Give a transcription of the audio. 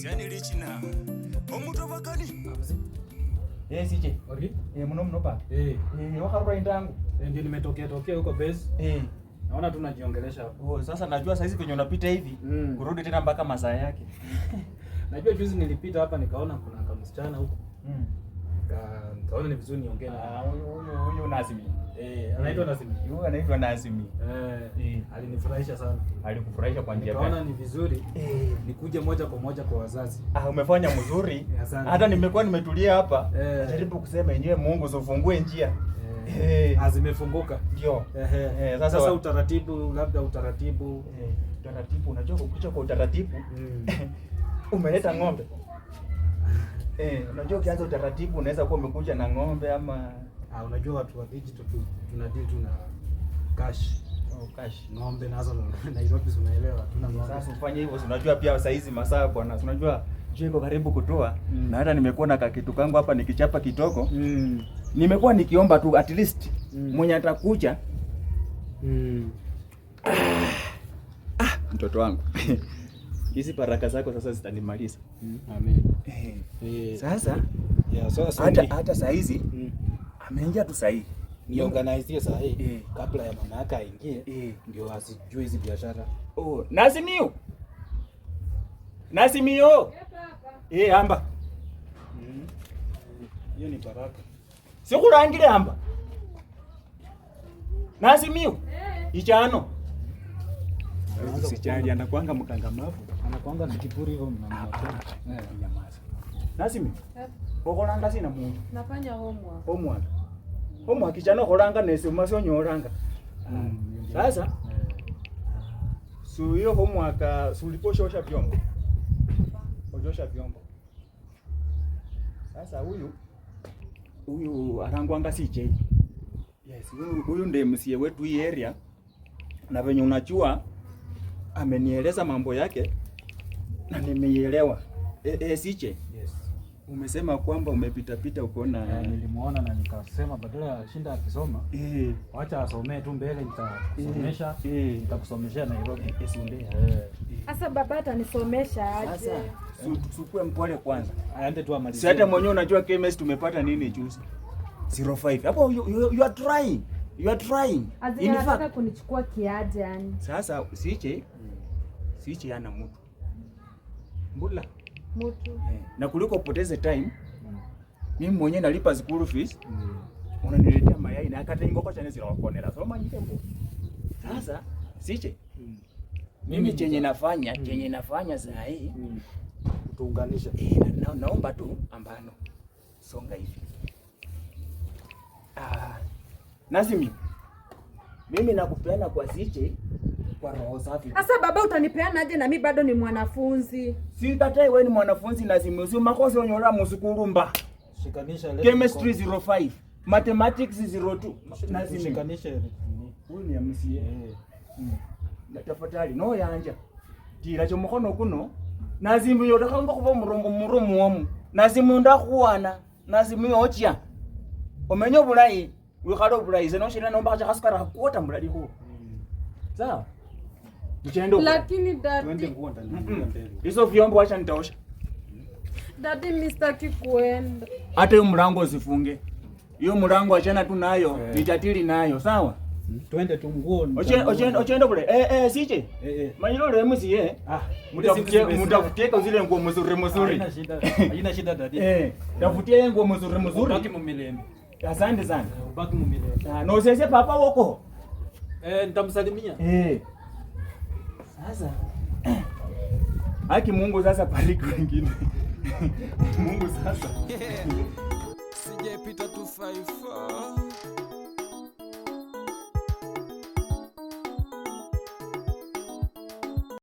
siani lichina omuntu abakani sije okay mno pa wakarura indangu ndio nimetokea huko base naona tunajiongelesha hapo. Sasa najua saizi penye unapita hivi kurudi tena mpaka masaa yake. Najua juzi nilipita hapa nikaona kuna kama msichana huko. Nikaona ni vizuri niongee na huyo Nazimi. Anaitwa Nazimi. Huyo anaitwa Nazimi. Alinifurahisha sana. Alikufurahisha kwa njia gani? Nikaona ni vizuri nikuje moja kwa moja kwa wazazi. Umefanya mzuri. Hata nimekuwa nimetulia hapa. Najaribu kusema yenyewe Mungu usifungue njia. Azimefunguka. Ndio. Sasa utaratibu unajua kukucha kwa utaratibu. Umeleta ng'ombe. Unajua ukianza utaratibu unaweza kuwa umekuja na ng'ombe ama unajua watu wa digital tunadeal tu na cash. Cash. Ng'ombe nazo Nairobi unaelewa. Tuna ng'ombe. Sasa ufanye hivyo, unajua pia saa hizi masaa bwana. Unajua iko karibu kutoa na hata nimekuwa na kitu kangu hapa nikichapa kitoko. Nimekuwa nikiomba tu at least mwenye atakuja mtoto wangu. Hizi baraka zako sasa zitanimaliza. Amen. Sasa hata saa hizi ameingia tu saa hii. Ni organize saa hii kabla ya mama yake aingie ndio asijue hizi biashara. Nasimio. Amba. Hiyo ni baraka. Sikurangire amba. Nasimio. Ichano. Sijali anakuanga mkangamavu. Anakuanga na kiburi hivyo mnamwachana. Nyamaza. Nasimio. Okolanga sina mundu. Nafanya homework. Homework kichano kolanga nese umasyo nyoranga. Sasa hiyo homework uliposhosha vyombo. Ojosha vyombo. Sasa huyu arangwanga CJ. Yes, huyu ndiye msie wetu hii area. Na venye unajua amenieleza mambo yake na nimeielewa. CJ. Yes. Umesema kwamba umepita ukoona nilimuona na nikasema badala ya shinda akisoma acha asomee tu mbele nitakusomesha nitakusomeshia Nairobi Sunday. Sasa baba atanisomesha aje? Sasa sukue mpole kwanza. Aende tu amalizie. Si hata mwenyewe unajua KMS tumepata nini juzi? 05. Hapo you are trying. In fact kunichukua kiaje yani. Sasa siche ana mtu. Mbula mtu. Na kuliko upoteze time. Mimi mwenyewe nalipa school fees. Unaniletea mayai na akata ingoko chane zira wakonera. Soma nyembo. Sasa siche. Mimi chenye nafanya saa hii tuunganisha. Naomba tu ambano. Songa hivi. Nazimi. Mimi nakupeana kwa siche kwa roho safi. Sasa baba utanipeana aje na mimi bado ni mwanafunzi? Sikatai wewe ni mwanafunzi Nazimi. Usi makosa onyora musukurumba. Shikanisha leo. Chemistry 05. Mathematics 02. Nazimi shikanisha. Huyu ni MCA. Na tafadhali no yanja. Tira cyo mukono kuno. Nazimi yodakanga kuba muromo wamu. Nazimi ndakuwana. Nazimi ochya. Omenyo bulayi. Wikalo bulayi zeno shina nomba kacha kasukara kuota mulali huo. Sawa? Mchendo. Lakini dadi. Twende nguo ndani. Hizo vyombo acha nitaosha. Dadi mistaki kuenda. Hata hiyo mlango usifunge. Hiyo mlango achana tu nayo, nitatili nayo, sawa? Twende tu nguo. Ochenda bure. Sije. Manyiro le MCA. Mutafutie zile nguo mzuri. Haina shida dadi. Tafutie nguo mzuri. Ubaki mumilembe. Asante sana. Ubaki mumilembe. No sese papa wako. Nitamsalimia. Sasa. Haki Mungu sasa bariki wengine. Mungu sasa. Sijapita 254